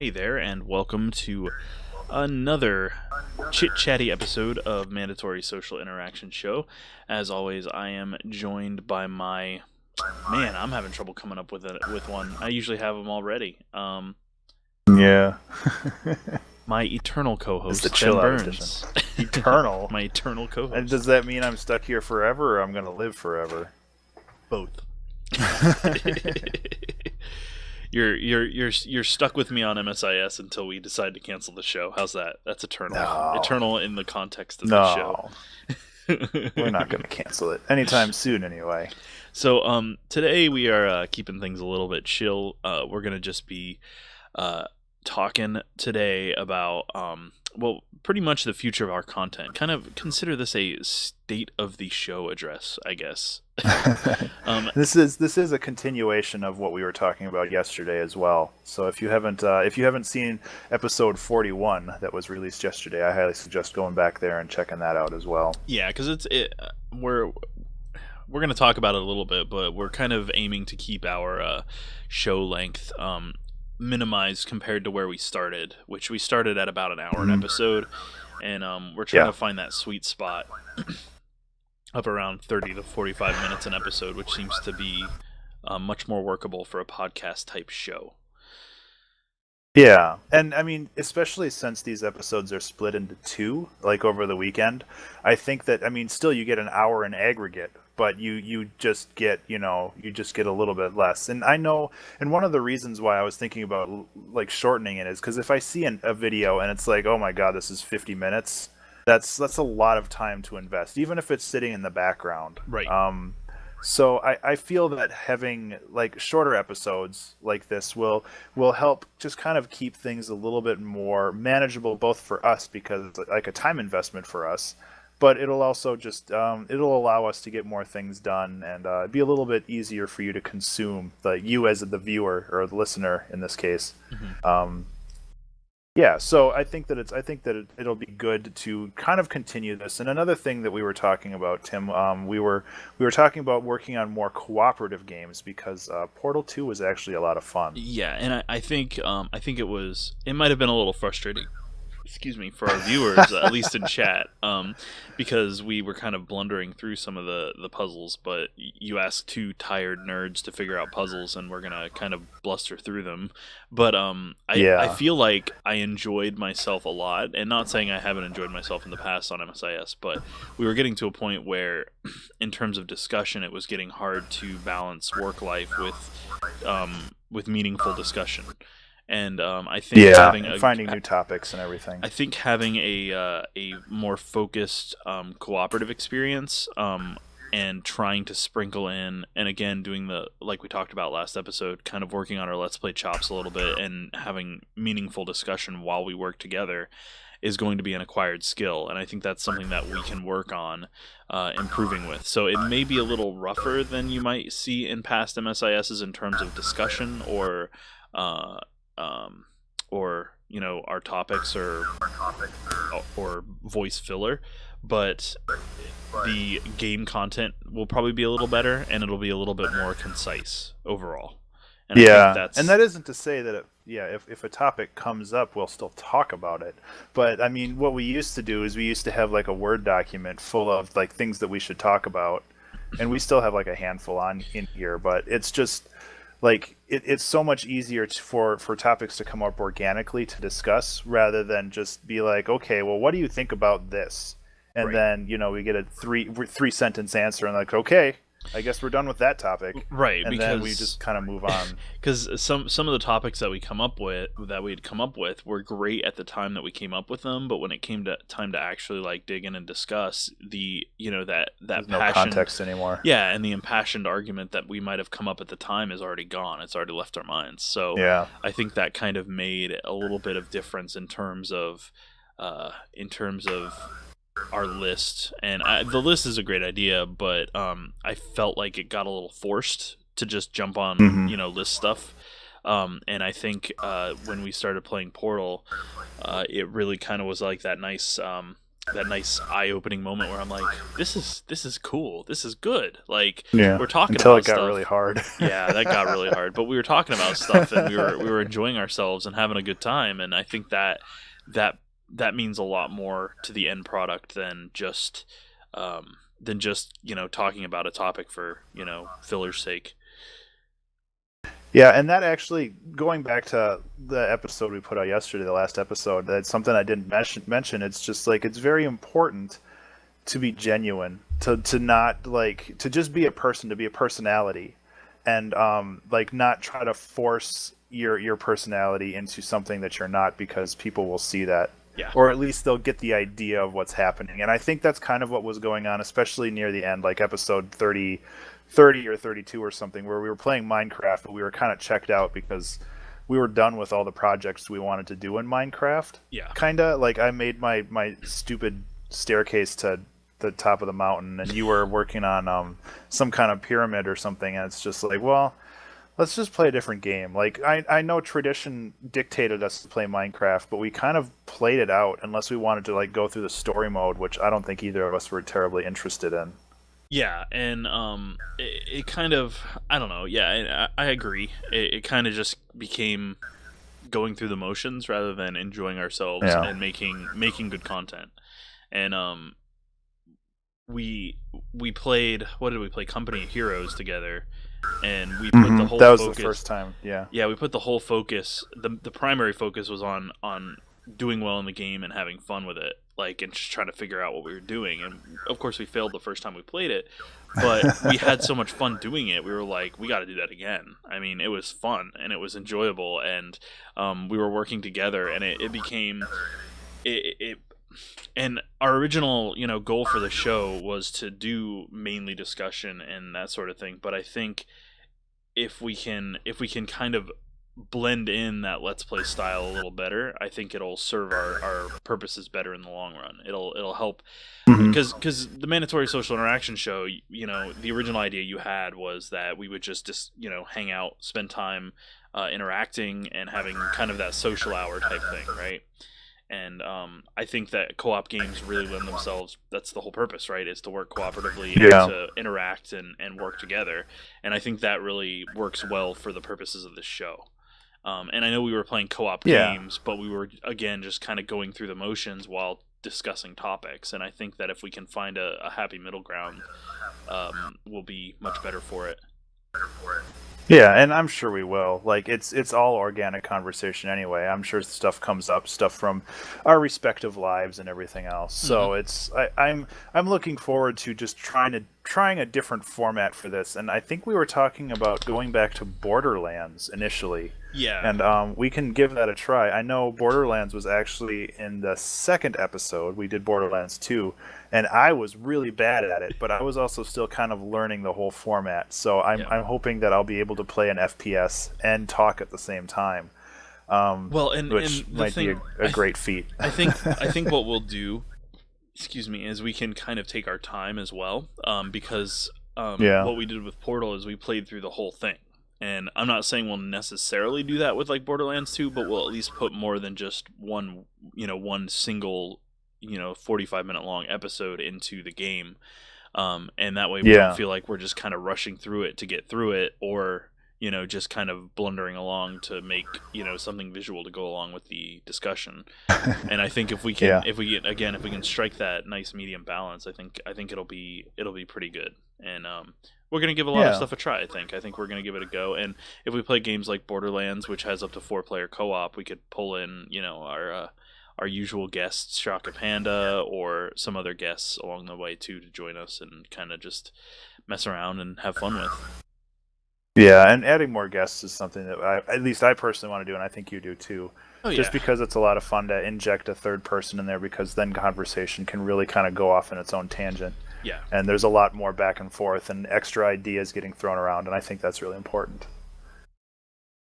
Hey there, and welcome to another chit-chatty episode of Mandatory Social Interaction Show. As always, I am joined by my man. I'm having trouble coming up with one. I usually have them already. Yeah. My eternal It's the co-host Ben chill out edition. Burns. Eternal. My eternal And co-host. does that mean I'm stuck here forever or I'm going to live forever? Both. You're stuck with me on MSIS until we decide to cancel the show. How's that? That's eternal. No. Eternal in the context of the show. No. We're not going to cancel it anytime soon anyway. So today we are keeping things a little bit chill. We're gonna just be talking today about well, pretty much the future of our content. Kind of consider this a state of the show address, I guess. um, This is a continuation of what we were talking about yesterday as well. So if you haven't seen episode 41 that was released yesterday, I highly suggest going back there and checking that out as well. yeah, because we're gonna talk about it a little bit, but we're kind of aiming to keep our show length minimized compared to where we started, which we started at about an hour an episode, and we're trying Yeah. to find that sweet spot of around 30 to 45 minutes an episode, which seems to be much more workable for a podcast type show. Yeah, and I mean, especially since these episodes are split into two, like over the weekend, I think that still you get an hour in aggregate, but you just get a little bit less. And I know, and one of the reasons why I was thinking about like shortening it is because if I see a video and it's like, oh my God, this is 50 minutes, that's a lot of time to invest, even if it's sitting in the background. Right. So I feel that having like shorter episodes like this will help just kind of keep things a little bit more manageable, both for us because it's like a time investment for us, but it'll also just it'll allow us to get more things done and be a little bit easier for you to consume, like you as the viewer or the listener in this case. Mm-hmm. Um, yeah, so it'll be good to kind of continue this. And another thing that we were talking about, Tim, we were talking about working on more cooperative games because Portal 2 was actually a lot of fun. Yeah, and I think it might have been a little frustrating, excuse me, for our viewers, at least in chat, because we were kind of blundering through some of the puzzles. But you asked two tired nerds to figure out puzzles, and we're gonna kind of bluster through them. But I Yeah. feel like I enjoyed myself a lot, and not saying I haven't enjoyed myself in the past on MSIS, but we were getting to a point where, in terms of discussion, it was getting hard to balance work life with meaningful discussion. And I think Yeah, having and a finding new topics and everything. I think having a more focused cooperative experience, and trying to sprinkle in, and again doing the, like we talked about last episode, kind of working on our let's play chops a little bit and having meaningful discussion while we work together is going to be an acquired skill, and I think that's something that we can work on improving with. So it may be a little rougher than you might see in past MSISs in terms of discussion uh, um, or our topics or voice filler, but the game content will probably be a little better and it'll be a little bit more concise overall. And I think Yeah, and that's that isn't to say that if a topic comes up, we'll still talk about it. But I mean, what we used to do is we used to have like a Word document full of like things that we should talk about, and we still have like a handful on in here. But it's just like it's so much easier for topics to come up organically to discuss rather than just be like, okay, well, what do you think about this? And right. then we get a three sentence answer and like, okay, I guess we're done with that topic, Right, and then we just kind of move on. because some of the topics that we had come up with were great at the time that we came up with them, but when it came to time to actually like dig in and discuss that There's no passion, context anymore. yeah, and the impassioned argument that we might have come up at the time is already gone. It's already left our minds. So Yeah. I think that kind of made a little bit of difference in terms of our list. And the list is a great idea, but I felt like it got a little forced to just jump on Hmm. list stuff. And I think when we started playing Portal, it really kind of was like that nice that nice eye-opening moment where I'm like, this is cool, this is good. Like Yeah. we're talking Until about it got stuff. really hard. Yeah, that got really hard. But we were talking about stuff, and we were enjoying ourselves and having a good time. And I think that that means a lot more to the end product than just talking about a topic for filler's sake. Yeah, and that actually, going back to the episode we put out yesterday, the last episode, that's something I didn't mention. It's just like it's very important to be genuine, to not like to just be a person, to be a personality, and like not try to force your personality into something that you're not, because people will see that. Yeah. Or at least they'll get the idea of what's happening. And I think that's kind of what was going on, especially near the end, like episode 30 or 32 or something, where we were playing Minecraft, but we were kind of checked out because we were done with all the projects we wanted to do in Minecraft. Yeah. Kind of like I made my stupid staircase to the top of the mountain, and you were working on some kind of pyramid or something, and it's just like, well, let's just play a different game. Like, I know tradition dictated us to play Minecraft, but we kind of played it out unless we wanted to like go through the story mode, which I don't think either of us were terribly interested in. Yeah, and it kind of, I don't know. Yeah, I agree. It kind of just became going through the motions rather than enjoying ourselves Yeah. and making good content. And we played, what did we play? Company of Heroes together, and we put the whole That was focus. the first time. Yeah. Yeah, we put the whole focus. The primary focus was on doing well in the game and having fun with it, like, and just trying to figure out what we were doing. And of course, we failed the first time we played it, but we had so much fun doing it. We were like, we got to do that again. I mean, it was fun and it was enjoyable, and we were working together, and it became it. And our original, goal for the show was to do mainly discussion and that sort of thing. But I think if we can kind of blend in that let's play style a little better, I think it'll serve our purposes better in the long run. It'll help, because the mandatory social interaction show, the original idea you had was that we would just hang out, spend time interacting and having kind of that social hour type thing, right? And I think that co-op games really lend themselves. That's the whole purpose, right? Is to work cooperatively and Yeah. to interact and work together. And I think that really works well for the purposes of this show. And I know we were playing co-op Yeah. games, but we were again just kind of going through the motions while discussing topics. And I think that if we can find a happy middle ground, we'll be much better for it. Yeah, and I'm sure we will. Like it's all organic conversation anyway. I'm sure stuff comes up, stuff from our respective lives and everything else. So I'm looking forward to just trying a different format for this. And I think we were talking about going back to Borderlands initially. Yeah. And we can give that a try. I know Borderlands was actually in the second episode. We did Borderlands 2, and I was really bad at it, but I was also still kind of learning the whole format. So I'm hoping that I'll be able to play an FPS and talk at the same time. Well, which and the might thing, be a great feat. I think what we'll do, excuse me, is we can kind of take our time as well, because what we did with Portal is we played through the whole thing. And I'm not saying we'll necessarily do that with like Borderlands 2, but we'll at least put more than just one single 45-minute long episode into the game, and that way we don't feel like we're just kind of rushing through it to get through it, or just kind of blundering along to make something visual to go along with the discussion. And I think if we can if we can strike that nice medium balance, I think it'll be pretty good. And we're gonna give a lot of stuff a try. I think we're gonna give it a go. And if we play games like Borderlands, which has up to 4-player co-op, we could pull in our usual guests, Shaka Panda, or some other guests along the way too, to join us and kind of just mess around and have fun with. Yeah, and adding more guests is something that at least I personally want to do, and I think you do too. Oh, yeah. Just because it's a lot of fun to inject a third person in there, because then conversation can really kind of go off in its own tangent. Yeah. And there's a lot more back and forth and extra ideas getting thrown around, and I think that's really important.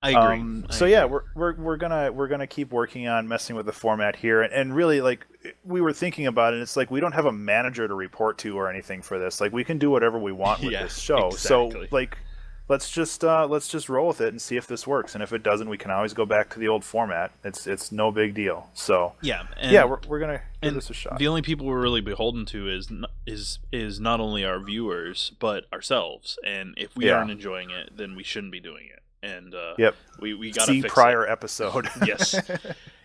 I agree. Yeah, we're gonna keep working on messing with the format here, and really, like, we were thinking about it. It's like we don't have a manager to report to or anything for this. Like, we can do whatever we want with this show. Exactly. So like, let's just roll with it and see if this works. And if it doesn't, we can always go back to the old format. It's no big deal. So Yeah, yeah, we're gonna give and this a shot. the only people we're really beholden to is not only our viewers but ourselves. And if we Yeah. aren't enjoying it, then we shouldn't be doing it. And Yep. we gotta See fix prior episode. it. Yes,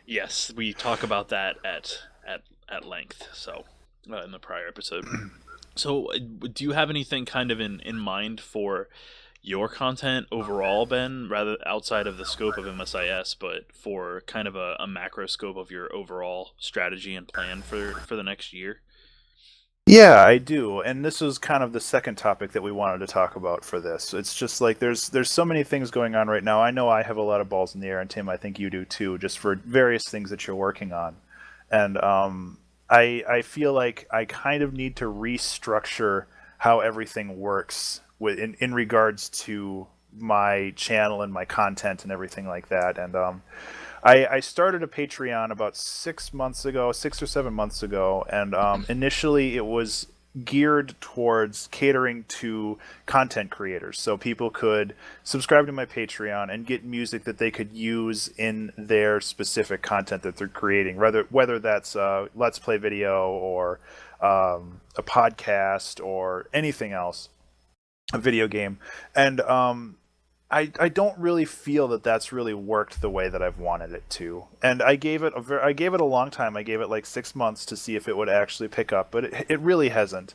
yes, we talk about that at length. So in the prior episode. So do you have anything kind of in mind for your content overall, Ben, rather outside of the scope of MSIS, but for kind of a macro scope of your overall strategy and plan for the next year? Yeah, I do. And this was kind of the second topic that we wanted to talk about for this. It's just like there's so many things going on right now. I know I have a lot of balls in the air, and Tim, I think you do too, just for various things that you're working on. And I feel like I kind of need to restructure how everything works in regards to my channel and my content and everything like that. And I started a Patreon about 6 months ago, 6 or 7 months ago, and initially it was geared towards catering to content creators. So people could subscribe to my Patreon and get music that they could use in their specific content that they're creating, whether that's a Let's Play video or a podcast or anything else, a video game. And I don't really feel that that's really worked the way that I've wanted it to. And I gave it a long time. I gave it like 6 months to see if it would actually pick up, but it really hasn't.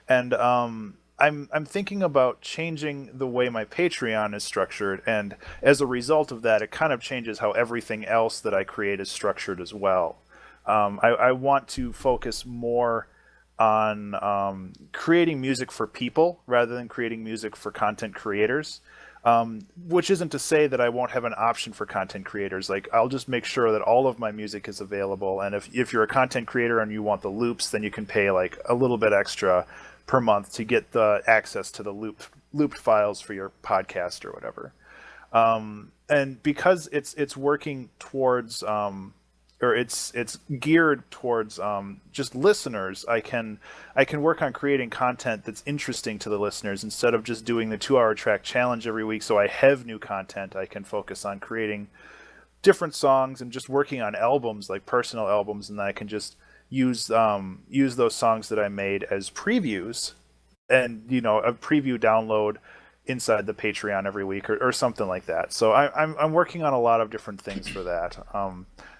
And I'm thinking about changing the way my Patreon is structured, and as a result of that, it kind of changes how everything else that I create is structured as well. I want to focus more on creating music for people rather than creating music for content creators. Which isn't to say that I won't have an option for content creators. Like, I'll just make sure that all of my music is available, and if you're a content creator and you want the loops, then you can pay like a little bit extra per month to get the access to the looped files for your podcast or whatever. And because it's working towards or it's geared towards just listeners, I can work on creating content that's interesting to the listeners instead of just doing the 2-hour track challenge every week. So I have new content. I can focus on creating different songs and just working on albums, like personal albums, and then I can just use those songs that I made as previews, and a preview download inside the Patreon every week or something like that. So I'm working on a lot of different things for that.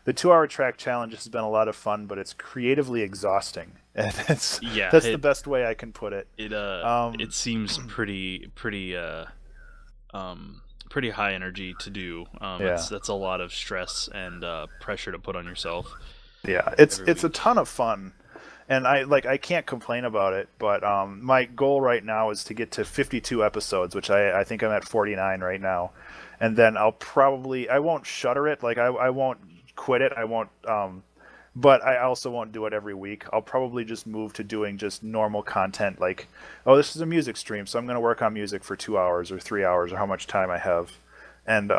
The 2-hour track challenge has been a lot of fun, but it's creatively exhausting. And that's the best way I can put it. It seems pretty high energy to do. That's a lot of stress and pressure to put on yourself. Yeah, it's a ton of fun. And I can't complain about it, but my goal right now is to get to 52 episodes, which I think I'm at 49 right now. And then I won't shutter it, like I won't quit it, I won't but I also won't do it every week. I'll probably just move to doing just normal content, like, oh, this is a music stream, so I'm going to work on music for 2 hours or 3 hours or how much time I have. And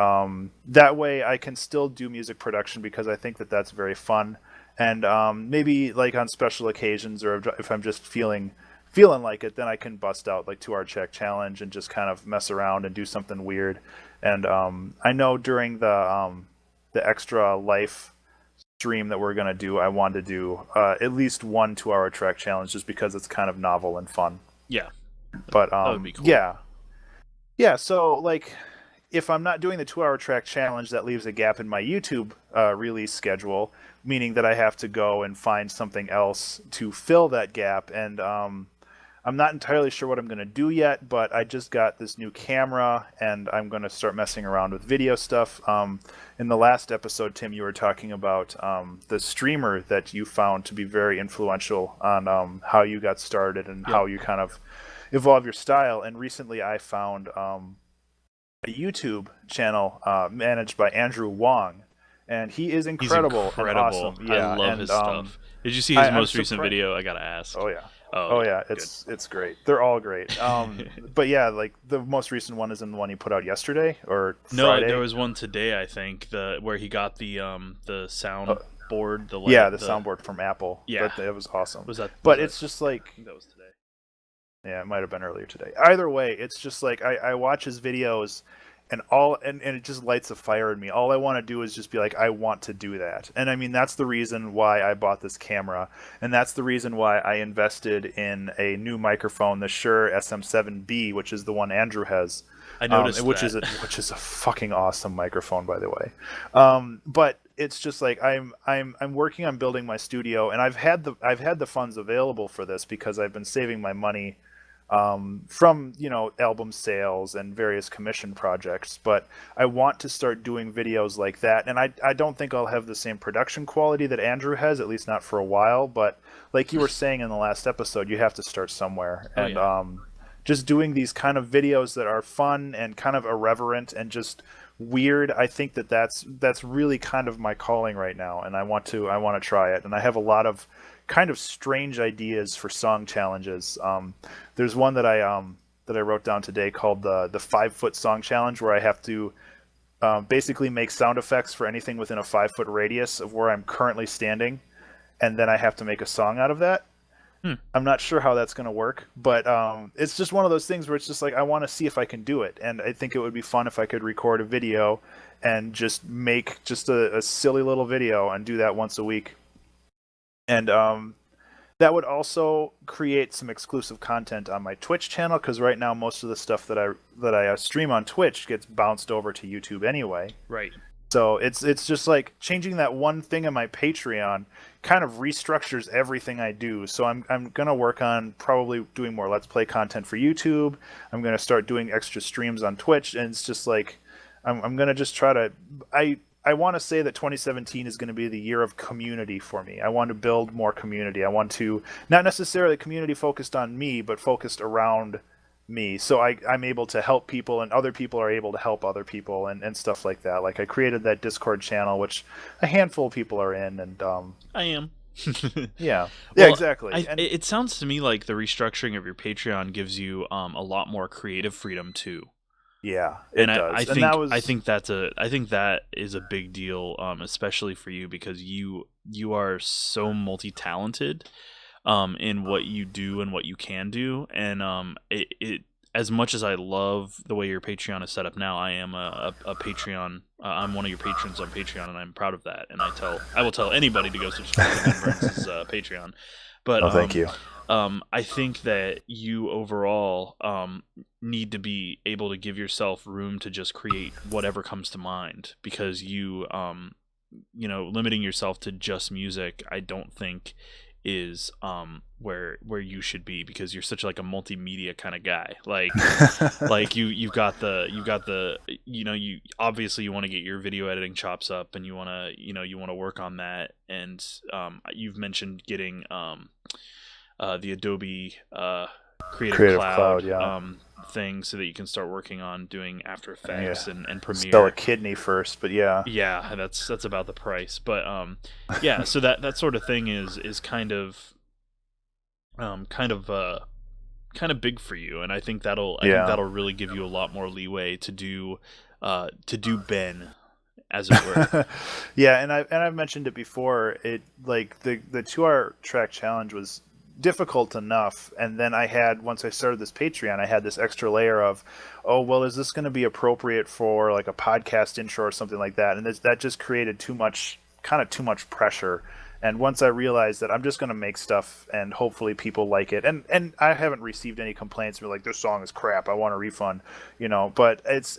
that way I can still do music production because I think that that's very fun. And maybe like on special occasions, or if I'm just feeling like it, then I can bust out like 2-hour track challenge and just kind of mess around and do something weird. And I know during the Extra Life stream that we're gonna do, I want to do at least one 2-hour track challenge just because it's kind of novel and fun. Yeah, but that would be cool. Yeah. So like, if I'm not doing the 2-hour track challenge, that leaves a gap in my YouTube release schedule, meaning that I have to go and find something else to fill that gap. And I'm not entirely sure what I'm going to do yet, but I just got this new camera, and I'm going to start messing around with video stuff. In the last episode, Tim, you were talking about the streamer that you found to be very influential on how you got started and how you kind of evolve your style. And recently I found a YouTube channel managed by Andrew Wong, and he is incredible. And awesome. Yeah, I love his stuff. Did you see his most recent video? I gotta ask. Oh yeah. Oh yeah, it's great. They're all great. But yeah, like the most recent one is in the one he put out yesterday or Friday. No, there was one today, I think, where he got the sound board. The soundboard from Apple. Yeah, that was awesome. Was that? It's just like I think that was today. Yeah, it might have been earlier today. Either way, it's just like I watch his videos and it just lights a fire in me. All I want to do is just be like, I want to do that. And I mean, that's the reason why I bought this camera, and that's the reason why I invested in a new microphone, the Shure SM7B, which is the one Andrew has. I noticed which that. which is a fucking awesome microphone, by the way. But it's just like I'm working on building my studio, and I've had the funds available for this because I've been saving my money from album sales and various commission projects. But I want to start doing videos like that, and I don't think I'll have the same production quality that Andrew has, at least not for a while. But like you were saying in the last episode, you have to start somewhere, and just doing these kind of videos that are fun and kind of irreverent and just weird. I think that's really kind of my calling right now, and I want to try it. And I have a lot of kind of strange ideas for song challenges. There's one that I wrote down today called the 5-foot song challenge, where I have to basically make sound effects for anything within a 5-foot radius of where I'm currently standing, and then I have to make a song out of that. I'm not sure how that's going to work, but it's just one of those things where it's just like I want to see if I can do it, and I think it would be fun if I could record a video and just make just a silly little video and do that once a week. And that would also create some exclusive content on my Twitch channel, because right now most of the stuff that I stream on Twitch gets bounced over to YouTube anyway. Right. So it's just like changing that one thing on my Patreon kind of restructures everything I do. So I'm gonna work on probably doing more Let's Play content for YouTube. I'm gonna start doing extra streams on Twitch, and it's just like I'm gonna just try to I want to say that 2017 is going to be the year of community for me. I want to build more community. I want to not necessarily community focused on me, but focused around me. So I'm able to help people, and other people are able to help other people, and stuff like that. Like I created that Discord channel, which a handful of people are in, and I am. yeah, Well, exactly. It sounds to me like the restructuring of your Patreon gives you a lot more creative freedom too. Yeah, it does. I think that is a big deal, especially for you, because you are so multi-talented in what you do and what you can do, and it as much as I love the way your Patreon is set up now, I am a Patreon. I'm one of your patrons on Patreon, and I'm proud of that. And I will tell anybody to go subscribe to Ben Burns' Patreon. But thank you. I think that you overall need to be able to give yourself room to just create whatever comes to mind, because you limiting yourself to just music, I don't think is where you should be, because you're such like a multimedia kind of guy. Like you've got the you obviously you want to get your video editing chops up, and you want to work on that, and you've mentioned getting the Adobe Creative Cloud thing, so that you can start working on doing After Effects and Premiere. Sell a kidney first, but yeah, that's about the price. But yeah, so that sort of thing is kind of big for you, and I think that'll really give you a lot more leeway to do Ben, as it were. Yeah, and I've mentioned it before. It like the 2-hour track challenge was difficult enough, and then once I started this Patreon, I had this extra layer of, oh well, is this going to be appropriate for like a podcast intro or something like that, and that just created too much pressure. And once I realized that I'm just going to make stuff and hopefully people like it, and I haven't received any complaints. We're like, this song is crap, I want a refund, but it's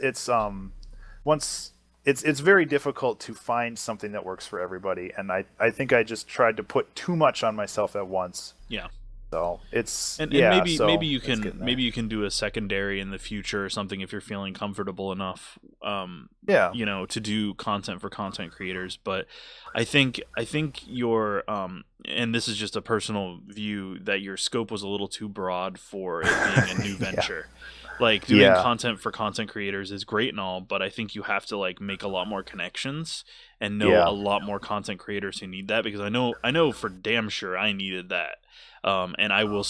very difficult to find something that works for everybody, and I think I just tried to put too much on myself at once. Yeah. So it's maybe you can do a secondary in the future or something if you're feeling comfortable enough. To do content for content creators. But I think your and this is just a personal view, that your scope was a little too broad for it being a new venture. Like doing content for content creators is great and all, but I think you have to like make a lot more connections and know a lot more content creators who need that, because I know for damn sure I needed that. And I will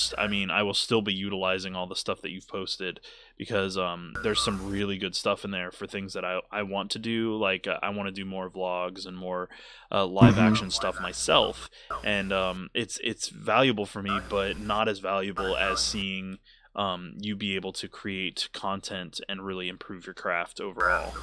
still be utilizing all the stuff that you've posted, because there's some really good stuff in there for things that I want to do. Like I want to do more vlogs and more live action stuff myself, and it's valuable for me, but not as valuable as seeing you be able to create content and really improve your craft overall.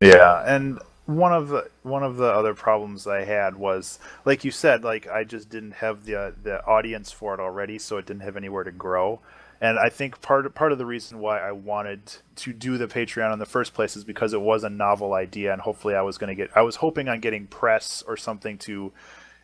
Yeah, and one of the other problems I had was, like you said, like I just didn't have the audience for it already, so it didn't have anywhere to grow. And I think part of the reason why I wanted to do the Patreon in the first place is because it was a novel idea, and hopefully I was hoping on getting press or something to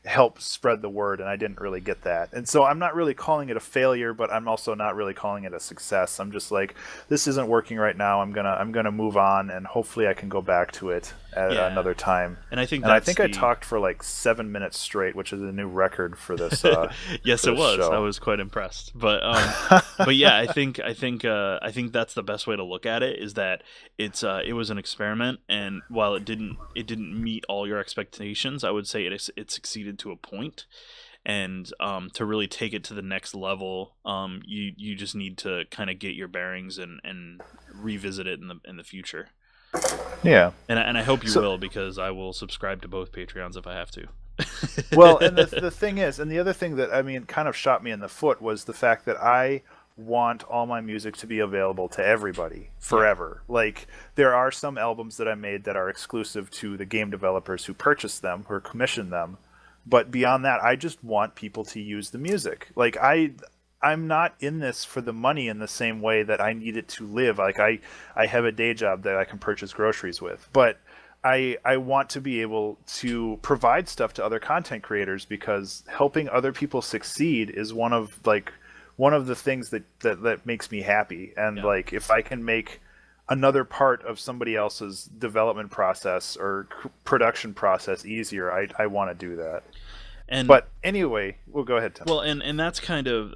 help spread the word, and I didn't really get that. And so I'm not really calling it a failure, but I'm also not really calling it a success. I'm just like, this isn't working right now. I'm gonna move on, and hopefully I can go back to it at another time. And I think I talked for like 7 minutes straight, which is a new record for this. Yes, for it this was. show. I was quite impressed. But but yeah, I think that's the best way to look at it, is that it was an experiment, and while it didn't meet all your expectations, I would say it succeeded to a point. And to really take it to the next level, you just need to kind of get your bearings and revisit it in the future. Yeah, And I hope you will, because I will subscribe to both Patreons if I have to. well, and the thing is, and the other thing that, I mean, kind of shot me in the foot was the fact that I want all my music to be available to everybody forever. Yeah. Like, there are some albums that I made that are exclusive to the game developers who purchase them or commission them. But beyond that, I just want people to use the music. Like, I'm not in this for the money in the same way that I need it to live. Like, I have a day job that I can purchase groceries with. But I want to be able to provide stuff to other content creators, because helping other people succeed is one of the things that makes me happy. And like, if I can make another part of somebody else's development process or production process easier, I want to do that. But anyway, we'll go ahead, Tim. Well, and that's kind of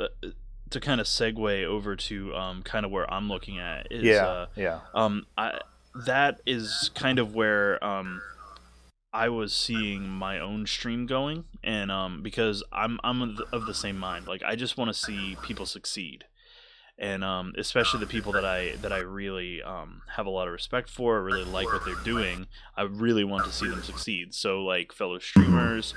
to kind of segue over to kind of where I'm looking at is that is kind of where I was seeing my own stream going, and because I'm of the same mind. Like, I just want to see people succeed, and especially the people that I really have a lot of respect for, really like what they're doing. I really want to see them succeed. So, like, fellow streamers,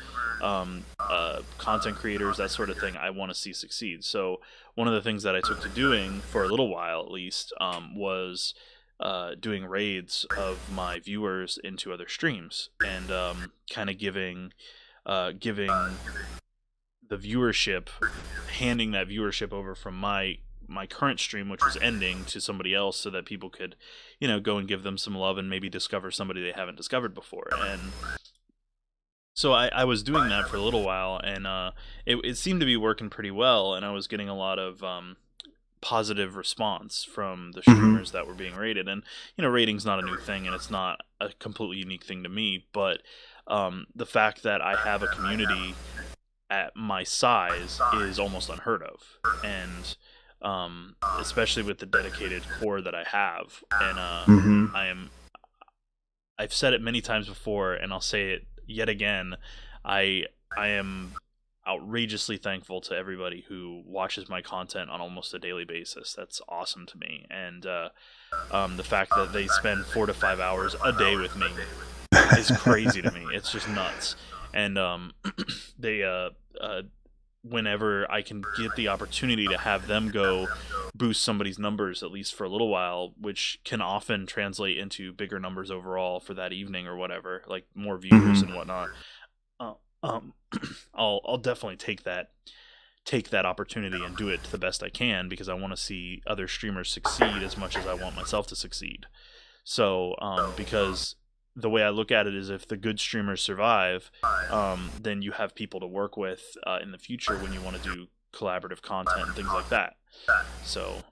content creators, that sort of thing, I want to see succeed. So one of the things that I took to doing, for a little while at least, was doing raids of my viewers into other streams, and kind of giving the viewership, handing that viewership over from my current stream, which was ending, to somebody else, so that people could, go and give them some love and maybe discover somebody they haven't discovered before. And so I was doing that for a little while, and it seemed to be working pretty well, and I was getting a lot of positive response from the streamers that were being rated. And rating's not a new thing, and it's not a completely unique thing to me, but the fact that I have a community at my size is almost unheard of. And especially with the dedicated core that I have, and I've said it many times before, and I'll say it yet again, I am outrageously thankful to everybody who watches my content on almost a daily basis. That's awesome to me. And the fact that they spend 4 to 5 hours a day with me is crazy to me. It's just nuts. And they whenever I can get the opportunity to have them go boost somebody's numbers, at least for a little while, which can often translate into bigger numbers overall for that evening or whatever, like more viewers and whatnot, I'll definitely take that opportunity and do it to the best I can, because I want to see other streamers succeed as much as I want myself to succeed. So because the way I look at it is, if the good streamers survive, then you have people to work with in the future when you want to do collaborative content and things like that. So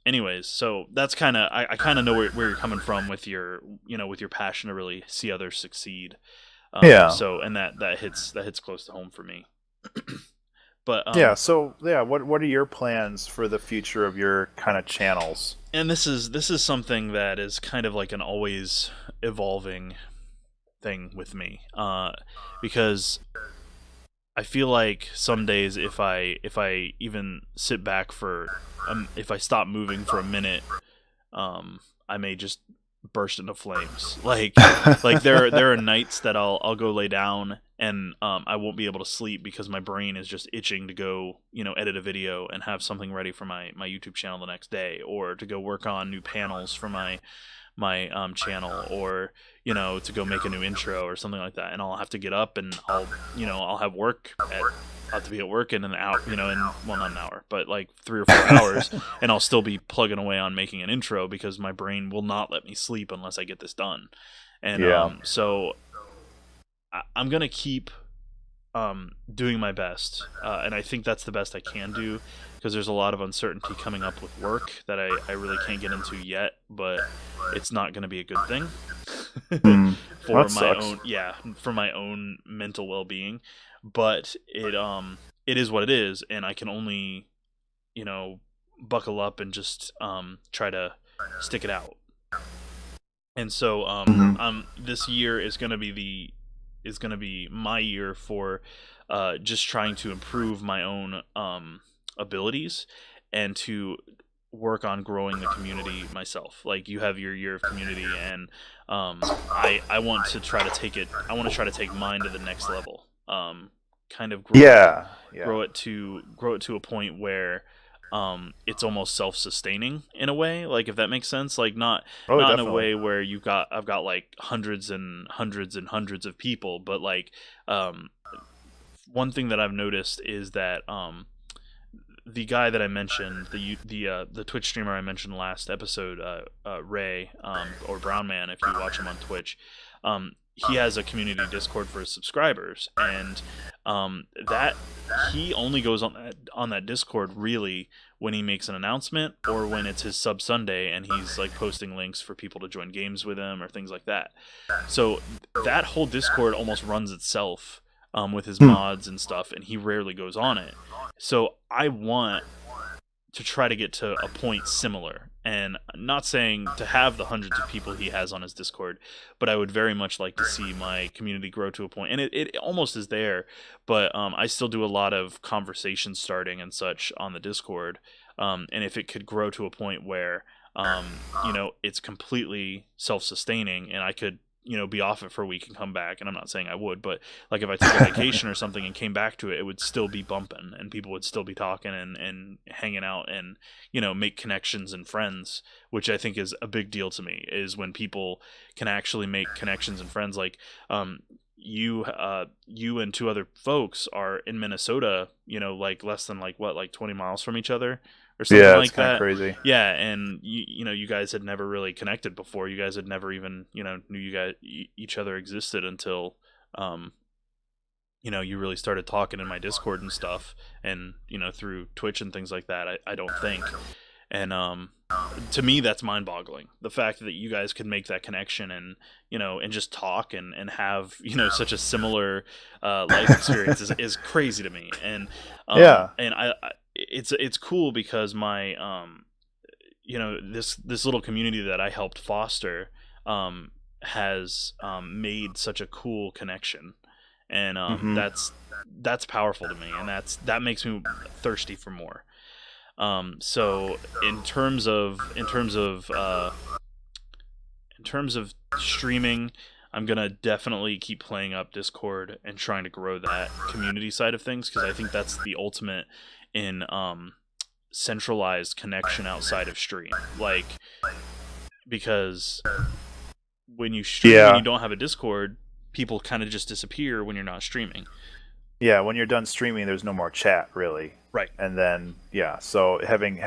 anyways, so that's kind of, I kind of know where you're coming from with your with your passion to really see others succeed. So, and that hits close to home for me. But what are your plans for the future of your kind of channels? And this is something that is kind of like an always evolving thing with me, because I feel like some days, if I even sit back for if I stop moving for a minute, I may just burst into flames. Like there are nights that I'll go lay down and I won't be able to sleep because my brain is just itching to go, edit a video and have something ready for my YouTube channel the next day, or to go work on new panels for my channel, or to go make a new intro or something like that. And I'll have to get up and I'll have work I'll have to be at work in an hour, well, not an hour, but like 3 or 4 hours, and I'll still be plugging away on making an intro because my brain will not let me sleep unless I get this done. And so I'm gonna keep doing my best, and I think that's the best I can do, because there's a lot of uncertainty coming up with work that I really can't get into yet, but it's not going to be a good thing for for my own mental well-being. But it is what it is, and I can only buckle up and just try to stick it out. And so this year is going to be my year for just trying to improve my own abilities and to work on growing the community myself. Like, you have your year of community, and I want to try to take mine to the next level. Kind of grow it to a point where it's almost self-sustaining in a way, like, if that makes sense. Like, not in a way where I've got like hundreds and hundreds and hundreds of people, but like one thing that I've noticed is that the guy that I mentioned, the Twitch streamer I mentioned last episode, Ray, or Brown Man, if you watch him on Twitch, he has a community Discord for his subscribers, and that he only goes on that Discord really when he makes an announcement, or when it's his Sub Sunday and he's like posting links for people to join games with him or things like that. So that whole Discord almost runs itself with his mods and stuff, and he rarely goes on it. So I want to try to get to a point similar, and I'm not saying to have the hundreds of people he has on his Discord, but I would very much like to see my community grow to a point, and it almost is there, but I still do a lot of conversation starting and such on the Discord, and if it could grow to a point where it's completely self-sustaining, and I could be off it for a week and come back, and I'm not saying I would, but like if I took a vacation or something and came back to it, it would still be bumping, and people would still be talking and hanging out, and make connections and friends, which I think is a big deal to me, is when people can actually make connections and friends. Like you and 2 other folks are in Minnesota, like less than like 20 miles from each other or something like that. Crazy. Yeah, and you guys had never really connected before. You guys had never even knew each other existed until you really started talking in my Discord and stuff, and through Twitch and things like that. I don't think, and to me that's mind-boggling. The fact that you guys could make that connection and and just talk and have such a similar life experience is crazy to me. And and I it's cool because my this little community that I helped foster has made such a cool connection, and that's powerful to me, and that makes me thirsty for more. So in terms of streaming, I'm gonna definitely keep playing up Discord and trying to grow that community side of things, because I think that's the ultimate in centralized connection outside of stream. Like, because when you stream and you don't have a Discord, people kind of just disappear when you're not streaming. Yeah, when you're done streaming, there's no more chat, really. Right. And then, so having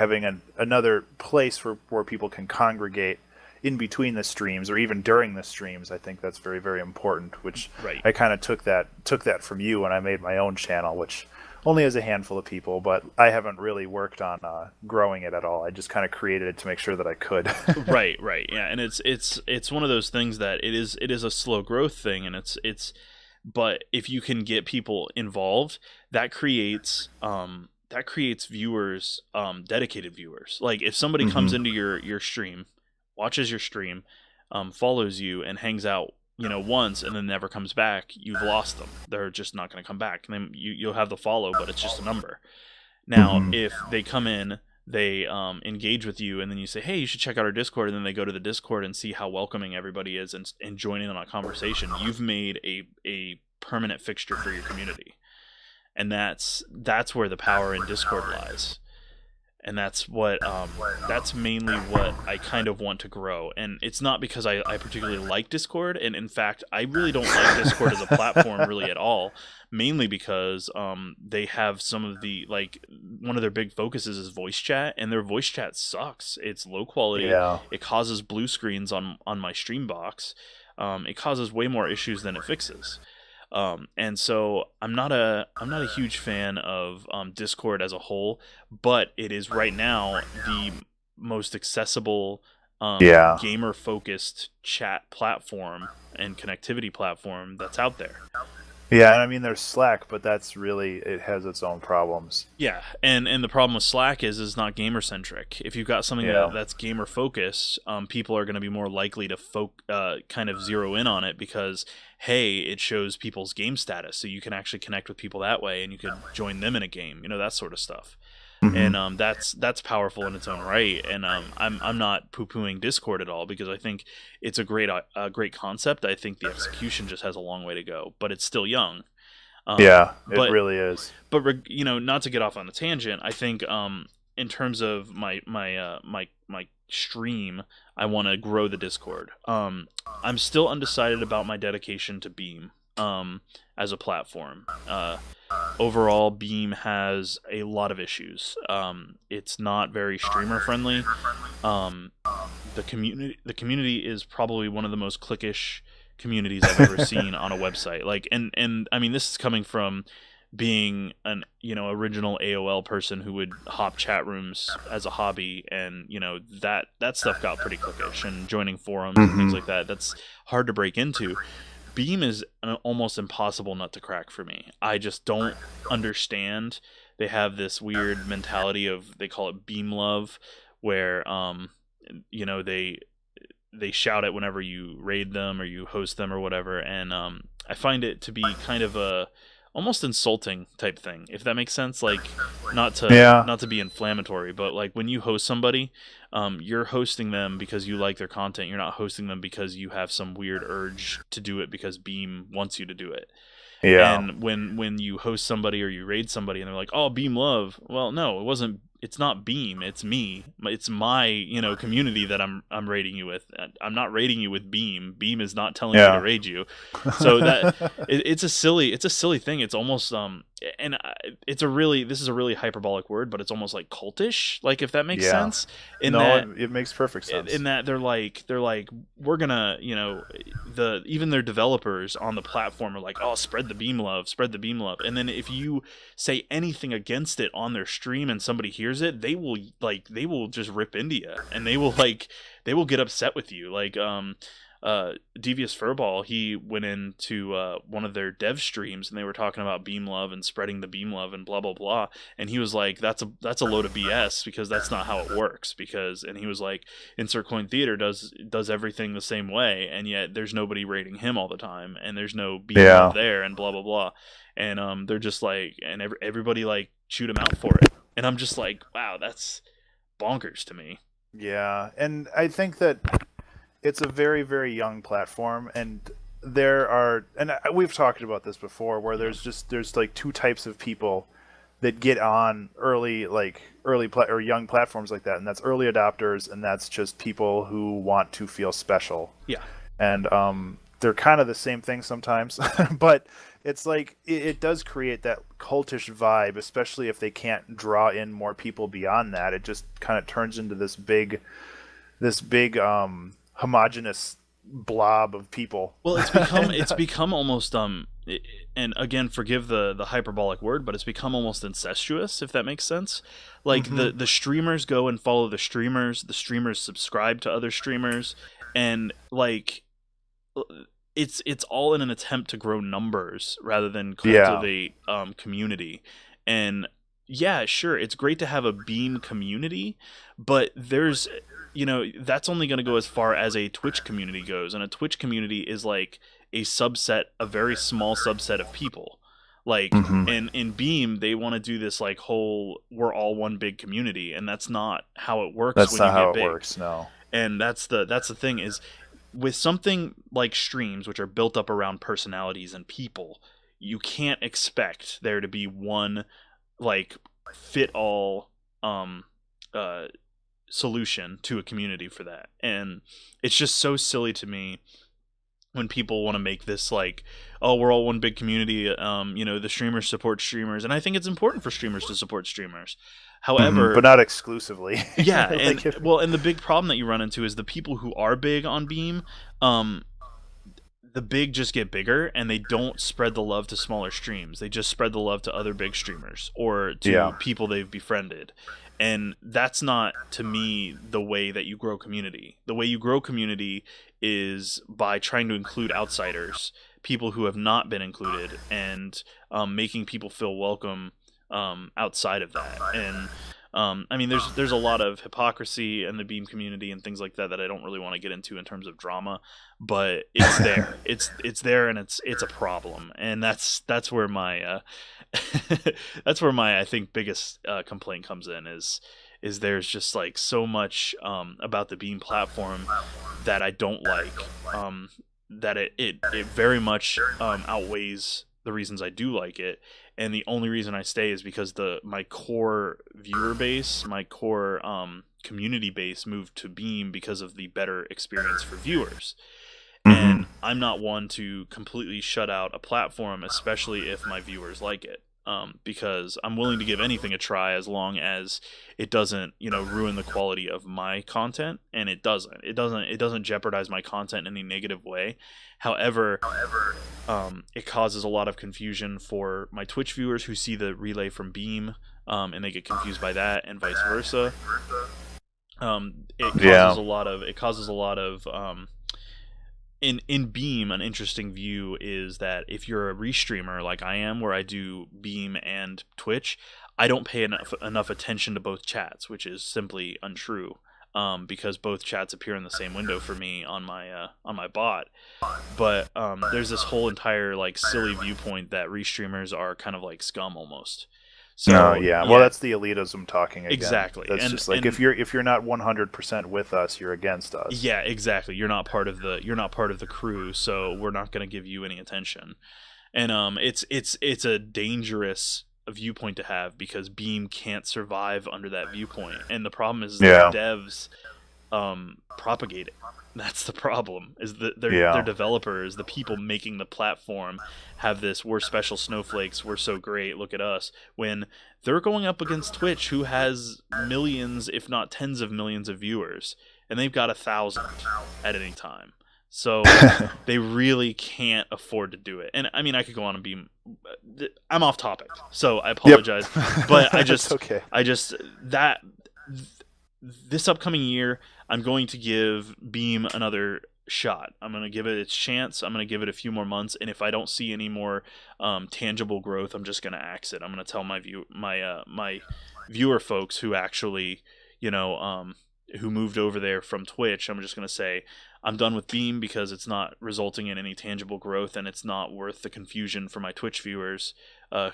another place where people can congregate in between the streams, or even during the streams, I think that's very, very important, which I kind of took that from you when I made my own channel, which only has a handful of people, but I haven't really worked on growing it at all. I just kind of created it to make sure that I could. Right, yeah, and it's one of those things that it is a slow growth thing, and it's but if you can get people involved, that creates viewers, dedicated viewers. Like, if somebody comes into your stream, watches your stream, follows you, and hangs out once and then never comes back, you've lost them. They're just not going to come back. And then you'll have the follow, but it's just a number. Now, if they come in, they engage with you, and then you say, hey, you should check out our Discord, and then they go to the Discord and see how welcoming everybody is, and join in on a conversation. You've made a permanent fixture for your community, and that's where the power in Discord lies. And that's that's mainly what I kind of want to grow. And it's not because I particularly like Discord, and in fact I really don't like Discord as a platform really at all, mainly because they have some of the, like, one of their big focuses is voice chat, and their voice chat sucks. It's low quality. Yeah. It causes blue screens on my stream box. It causes way more issues than it fixes. And so I'm not a huge fan of Discord as a whole, but it is right now the most accessible Yeah. gamer focused chat platform and connectivity platform that's out there. Yeah, and I mean there's Slack, but that's really, it has its own problems. Yeah, and the problem with Slack is it's not gamer centric. If you've got something Yeah. that's gamer focused, people are going to be more likely to kind of zero in on it, because hey, it shows people's game status, so you can actually connect with people that way, and you can join them in a game, that sort of stuff. Mhm. And that's powerful in its own right. And I'm not poo-pooing Discord at all, because I think it's a great concept. I think the execution just has a long way to go, but it's still young. Yeah, it but really is. but not to get off on a tangent, I think in terms of my stream, I want to grow the Discord. I'm still undecided about my dedication to Beam as a platform. Overall, Beam has a lot of issues. It's not very streamer friendly. The community is probably one of the most cliquish communities I've ever seen on a website. Like, and I mean, this is coming from being an original AOL person who would hop chat rooms as a hobby, and that stuff got pretty cliquish, and joining forums and things like that, that's hard to break into. Beam is an almost impossible nut to crack for me. I just don't understand. They have this weird mentality of, they call it Beam love, where they shout it whenever you raid them or you host them or whatever, and I find it to be kind of a almost insulting type thing, if that makes sense. Like, not to be inflammatory, but like when you host somebody, you're hosting them because you like their content. You're not hosting them because you have some weird urge to do it because Beam wants you to do it. Yeah. And when you host somebody or you raid somebody and they're like, "Oh, Beam love," well, no, it wasn't. It's not Beam. It's me. It's my community that I'm raiding you with. I'm not raiding you with Beam. Beam is not telling me to raid you. So that it's a silly thing. It's almost and this is a really hyperbolic word, but it's almost like cultish. Like, if that makes sense. It makes perfect sense. In that they're like we're gonna even their developers on the platform are like, oh, spread the Beam love, and then if you say anything against it on their stream and somebody hears it, they will just rip into you, and they will get upset with you. Like Devious Furball, he went into one of their dev streams, and they were talking about Beam love and spreading the Beam love and blah blah blah, and he was like, that's a load of BS, because that's not how it works. And he was like, Insert Coin Theater does everything the same way, and yet there's nobody rating him all the time, and there's no Beam love there, and blah blah blah. And they're just like, and everybody like chewed him out for it, and I'm just like, wow, that's bonkers to me. Yeah, and I think that it's a very, very young platform, and we've talked about this before, where there's like two types of people that get on early or young platforms like that, and that's early adopters, and that's just people who want to feel special. Yeah. And they're kind of the same thing sometimes, but it's like it does create that cultish vibe, especially if they can't draw in more people beyond that. It just kind of turns into this big homogenous blob of people. Well, it's become almost and again, forgive the hyperbolic word, but it's become almost incestuous, if that makes sense. Like, the streamers go and follow the streamers subscribe to other streamers, and like it's all in an attempt to grow numbers rather than cultivate community. And yeah, sure, it's great to have a Beam community, but there's that's only going to go as far as a Twitch community goes, and a Twitch community is like a very small subset of people. Like Hmm. in Beam, they want to do this like whole we're all one big community, and that's not how it works That's when you not how get it big. works. No. And that's the thing is with something like streams, which are built up around personalities and people, you can't expect there to be one like fit all um uh solution to a community for that. And it's just so silly to me when people want to make this like, oh, we're all one big community, the streamers support streamers, and I think it's important for streamers to support streamers. But However, not exclusively. yeah, and Like if, well, and the big problem that you run into is the people who are big on Beam, um, the big just get bigger and they don't spread the love to smaller streams. They just spread the love to other big streamers or to yeah. people they've befriended. And that's not to me the way that you grow community. The way you grow community is by trying to include outsiders, people who have not been included, and making people feel welcome outside of that. And I mean, there's a lot of hypocrisy in the Beam community and things like that that I don't really want to get into in terms of drama, but it's there. It's there, and it's a problem, and that's where my that's where my I think biggest complaint comes in is there's just like so much about the Beam platform that I don't like, that it very much outweighs the reasons I do like it, and the only reason I stay is because the my core viewer base, my core community base moved to Beam because of the better experience for viewers. Hmm. And I'm not one to completely shut out a platform, especially if my viewers like it. Because I'm willing to give anything a try as long as it doesn't, ruin the quality of my content, and it doesn't. It doesn't jeopardize my content in any negative way. However, it causes a lot of confusion for my Twitch viewers who see the relay from Beam, and they get confused by that, and vice versa. It causes Yeah. a lot of in Beam. An interesting view is that if you're a restreamer like I am, where I do Beam and Twitch, I don't pay enough attention to both chats, which is simply untrue. Because both chats appear in the same window for me on my bot. But there's this whole entire like silly viewpoint that restreamers are kind of like scum almost. No, So yeah. Well, yeah, that's the elitism talking again. exactly. That's And just like and if you're not 100% with us, you're against us. yeah, exactly. You're not part of the crew, so we're not going to give you any attention. And it's a dangerous viewpoint to have because Beam can't survive under that viewpoint. And the problem is that the Yeah. devs propagate it. That's the problem. Is that their Yeah. developers, the people making the platform, have this "we're special snowflakes, we're so great, look at us," when they're going up against Twitch, who has millions, if not tens of millions, of viewers, and they've got 1,000 at any time. So they really can't afford to do it. And I mean, I could go on and be. I'm off topic, so I Yep. apologize. But It's okay. I just that this upcoming year, I'm going to give Beam another shot. I'm going to give it its chance. I'm going to give it a few more months, and if I don't see any more tangible growth, I'm just going to axe it. I'm going to tell my viewer folks who actually, who moved over there from Twitch. I'm just going to say I'm done with Beam because it's not resulting in any tangible growth, and it's not worth the confusion for my Twitch viewers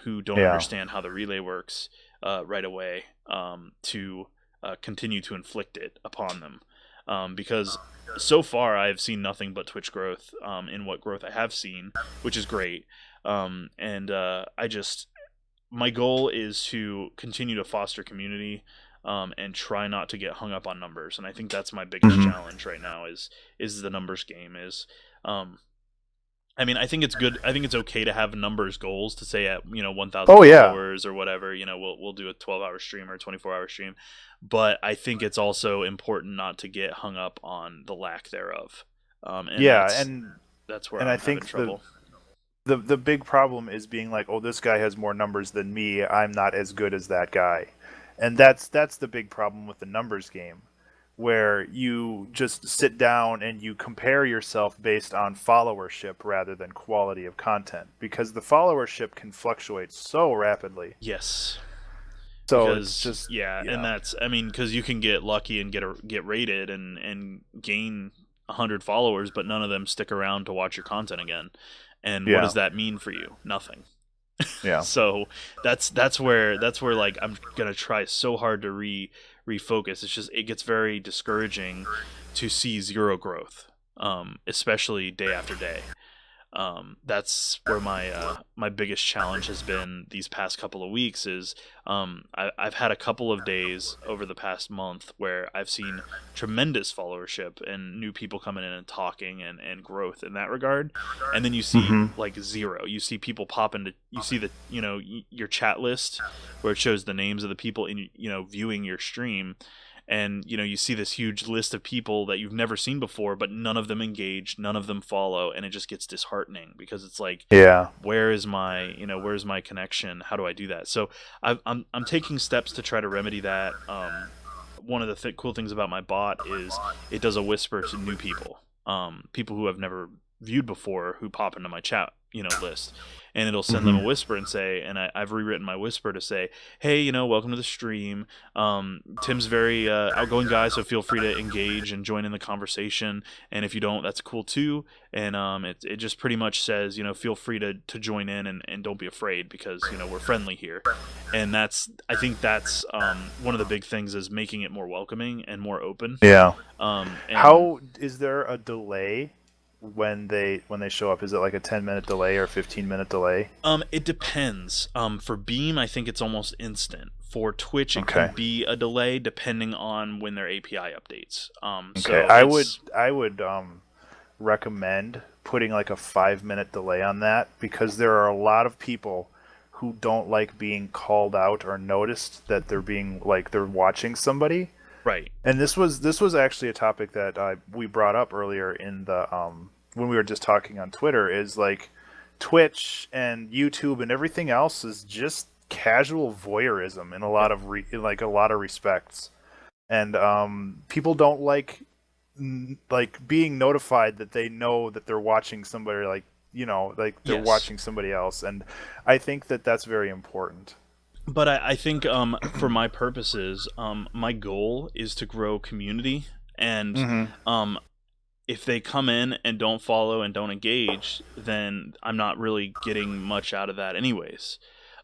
who don't Yeah. understand how the relay works right away, to continue to inflict it upon them. Because so far I've seen nothing but Twitch growth, in what growth I have seen, which is great. And my goal is to continue to foster community, and try not to get hung up on numbers. And I think that's my biggest Hmm. challenge right now is the numbers game. Um, I mean, I think it's good. I think it's okay to have numbers goals to say at 1,000 Oh yeah. followers or whatever. We'll do a 12-hour stream or a 24-hour stream, but I think it's also important not to get hung up on the lack thereof. And Yeah, that's where and I'm I having think trouble. the big problem is being like, oh, this guy has more numbers than me. I'm not as good as that guy, and that's the big problem with the numbers game, where you just sit down and you compare yourself based on followership rather than quality of content, because the followership can fluctuate so rapidly. Yes, So it's because just yeah, and yeah, that's I mean, because you can get lucky and get rated and gain 100 followers, but none of them stick around to watch your content again. And what yeah. does that mean for you? Nothing. Yeah. So that's where like I'm gonna try so hard to refocus. It's just it gets very discouraging to see zero growth, especially day after day. That's where my biggest challenge has been these past couple of weeks. Is I've had a couple of days over the past month where I've seen tremendous followership and new people coming in and talking and growth in that regard, and then you see Hmm. like zero. You see people pop into, you see the, your chat list where it shows the names of the people in, viewing your stream, and you see this huge list of people that you've never seen before, but none of them engage, none of them follow, and it just gets disheartening because it's like, Yeah. where's my connection? How do I do that? So I'm taking steps to try to remedy that. One of the cool things about my bot is it does a whisper to new people, people who have never viewed before, who pop into my chat list, and it'll send them a Hmm. whisper and say, and I've rewritten my whisper to say, hey, welcome to the stream. Tim's very outgoing guy, so feel free to engage and join in the conversation. And if you don't, that's cool too. And it just pretty much says, feel free to join in, and don't be afraid, because we're friendly here. And I think that's one of the big things, is making it more welcoming and more open. Yeah. And How is there a delay when they show up? Is it like a 10-minute delay or a 15-minute delay? It depends. For Beam, I think it's almost instant. For Twitch, it Okay. can be a delay depending on when their API updates. Okay. So I would recommend putting like a 5-minute delay on that, because there are a lot of people who don't like being called out or noticed that they're being like they're watching somebody. right. And this was actually a topic that we brought up earlier in the when we were just talking on Twitter, is like Twitch and YouTube and everything else is just casual voyeurism in a lot of in like a lot of respects. And people don't like being notified that they know that they're watching somebody, like like they're Yes. watching somebody else. And I think that that's very important. But I think for my purposes, my goal is to grow community. And Hmm. um, if they come in and don't follow and don't engage, then I'm not really getting much out of that, anyways.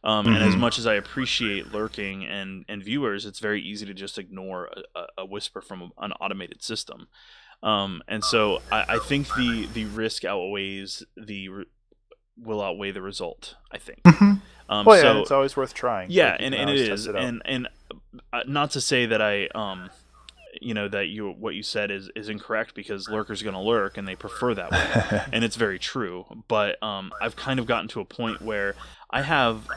And as Hmm. much as I appreciate lurking and viewers, it's very easy to just ignore a whisper from an automated system. And so I think the risk outweighs will outweigh the result, I think. Hmm. Well, yeah, and So it's always worth trying. yeah, Like you and, can and it always test is, it out. and not to say that I that what you said is incorrect, because lurkers going to lurk and they prefer that way, and it's very true. But I've kind of gotten to a point where I have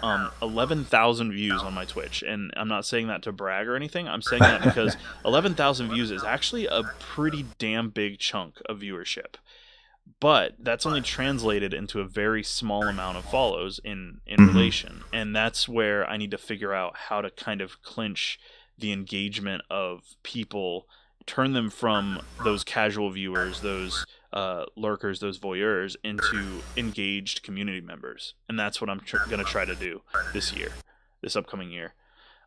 11,000 views on my Twitch, and I'm not saying that to brag or anything. I'm saying that because 11,000 views is actually a pretty damn big chunk of viewership, but that's only translated into a very small amount of follows in Hmm. relation, and that's where I need to figure out how to kind of clinch the engagement of people, turn them from those casual viewers, those lurkers, those voyeurs, into engaged community members. And that's what I'm going to try to do this upcoming year.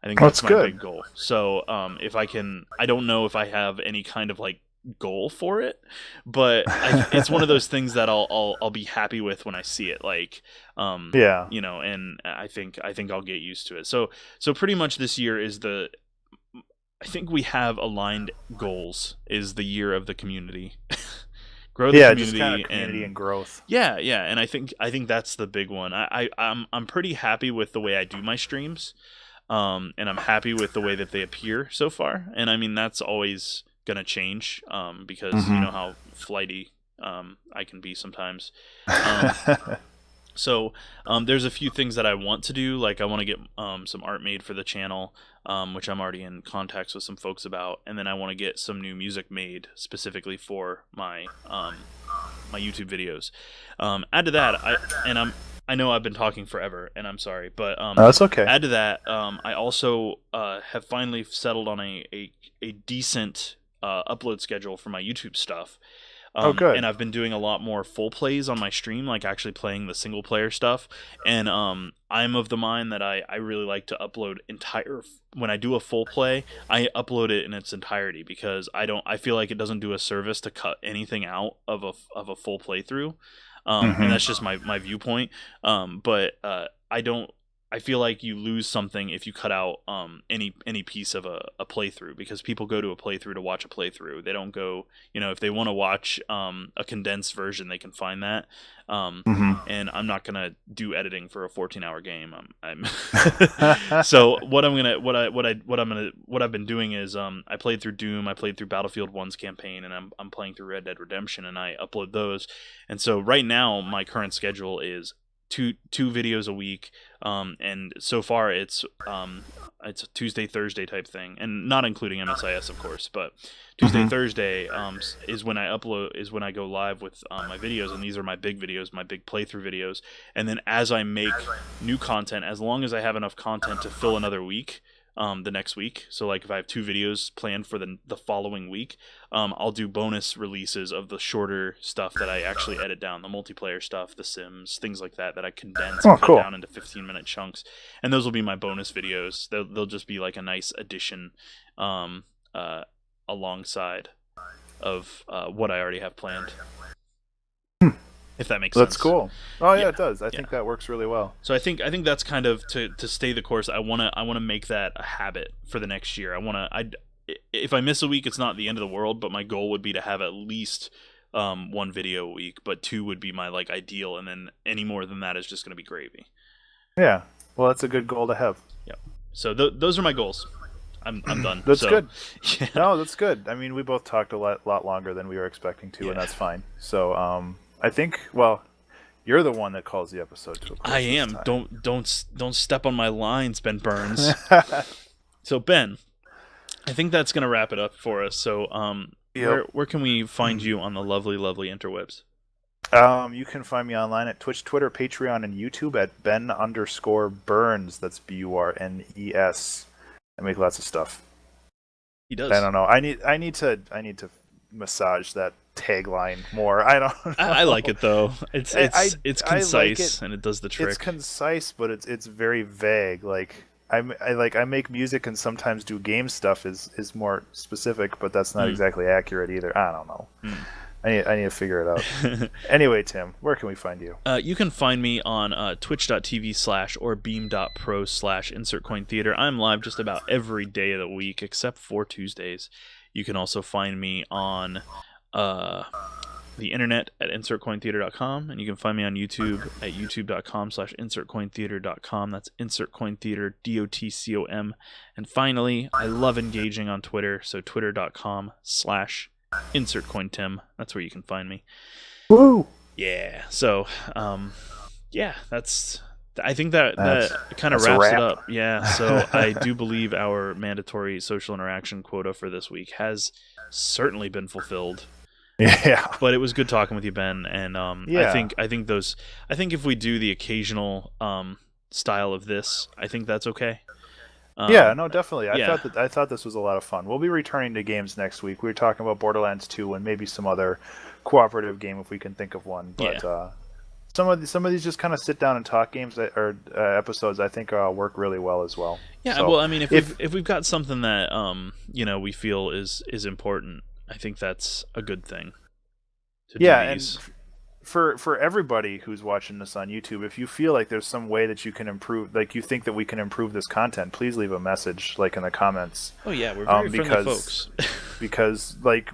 I think That's that's my good. big goal. So if I can, I don't know if I have any kind of like goal for it, but it's one of those things that I'll be happy with when I see it. Like, Yeah. and I think I'll get used to it. So pretty much this year is I think we have aligned goals. Is the year of the community, grow the Yeah, just kind of community, community and and growth. yeah, and I think that's the big one. I'm pretty happy with the way I do my streams, and I'm happy with the way that they appear so far. And I mean, that's always gonna change, because you Hmm. know how flighty I can be sometimes. Um, so there's a few things that I want to do. Like I want to get some art made for the channel, which I'm already in contacts with some folks about, and then I want to get some new music made specifically for my YouTube videos. Add to that, I know I've been talking forever, and I'm sorry, but No, that's okay. add to that, I also have finally settled on a decent upload schedule for my YouTube stuff. Oh, And good. I've been doing a lot more full plays on my stream, like actually playing the single player stuff. And I'm of the mind that I really like to upload when I do a full play, I upload it in its entirety, because I feel like it doesn't do a service to cut anything out of a full playthrough. And Hmm. that's just my viewpoint. But I feel like you lose something if you cut out any piece of a playthrough, because people go to a playthrough to watch a playthrough. They don't go, if they want to watch a condensed version, they can find that. And I'm not gonna do editing for a 14-hour game. I'm so what I've been doing is I played through Doom, I played through Battlefield 1's campaign, and I'm playing through Red Dead Redemption, and I upload those. And so right now my current schedule is two videos a week, and so far it's a Tuesday Thursday type thing, and not including MSIS of course, but Tuesday Thursday is when I go live with my videos, and these are my big videos, my big playthrough videos. And then as I make new content, as long as I have enough content to fill another week, the next week, so like if I have 2 videos planned for the following week, I'll do bonus releases of the shorter stuff that I actually edit down, the multiplayer stuff, the Sims, things like that I condense and cut down into 15-minute chunks, and those will be my bonus videos. They'll just be like a nice addition alongside of what I already have planned. If that makes sense. That's cool. Oh yeah, it does. I think that works really well. So I think that's kind of to stay the course. I wanna make that a habit for the next year. If I miss a week, it's not the end of the world, but my goal would be to have at least 1 video a week, but 2 would be my like ideal, and then any more than that is just gonna be gravy. Yeah. Well, that's a good goal to have. Yep. So those are my goals. I'm done. That's good. Yeah. No, that's good. I mean, we both talked a lot longer than we were expecting to, and that's fine. So I think, well, you're the one that calls the episode to a close. I am. Don't step on my lines, Ben Burns. So Ben, I think that's gonna wrap it up for us. So where can we find you on the lovely interwebs? You can find me online at Twitch, Twitter, Patreon, and YouTube at Ben_Burns. That's BURNES. I make lots of stuff. He does. I don't know. I need to massage that tagline more. I don't know. I like it though. It's concise, like it, and it does the trick. It's concise, but it's very vague. Like I make music and sometimes do game stuff is more specific, but that's not exactly accurate either. I don't know. I need to figure it out. Anyway, Tim, where can we find you? You can find me on twitch.tv/ or beam.pro/ insertcointheater. I'm live just about every day of the week except for Tuesdays. You can also find me on the internet at insertcointheater.com, and you can find me on YouTube at youtube.com/insertcointheater.com. That's insertcointheater, DOTCOM. And finally, I love engaging on Twitter, so twitter.com/insertcointim. That's where you can find me. Woo! Yeah. So, that's. I think that kind of wraps it up. Yeah. So I do believe our mandatory social interaction quota for this week has certainly been fulfilled. Yeah. But it was good talking with you, Ben, and I think if we do the occasional style of this, I think that's okay. Yeah, no, definitely. I thought this was a lot of fun. We'll be returning to games next week. We were talking about Borderlands 2 and maybe some other cooperative game if we can think of one. But some of these just kind of sit down and talk games or episodes, I think work really well as well. Yeah, so, well, I mean, if we've got something that we feel is important, I think that's a good thing. To do these. And for everybody who's watching this on YouTube, if you feel like there's some way that you can improve, like you think that we can improve this content, please leave a message, like in the comments. Oh yeah, we're very friendly folks. Because like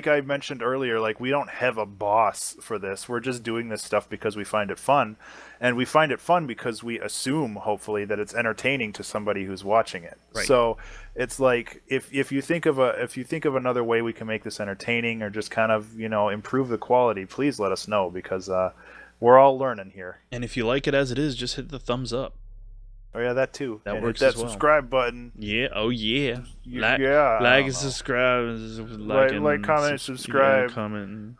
I mentioned earlier, like we don't have a boss for this. We're just doing this stuff because we find it fun, and we find it fun because we assume, hopefully, that it's entertaining to somebody who's watching it. Right. So it's like if you think of another way we can make this entertaining or just kind of improve the quality, please let us know, because we're all learning here. And if you like it as it is, just hit the thumbs up. Oh yeah, that too. That works hit that as well. Subscribe button. Yeah. Oh yeah. Like and subscribe. Like, comment, and subscribe. Yeah, comment.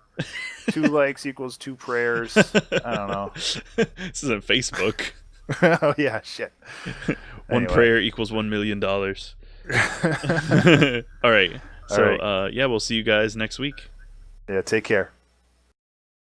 2 likes equals 2 prayers. I don't know. This is on Facebook. Oh yeah, shit. One prayer equals $1 million. All right. So we'll see you guys next week. Yeah, take care.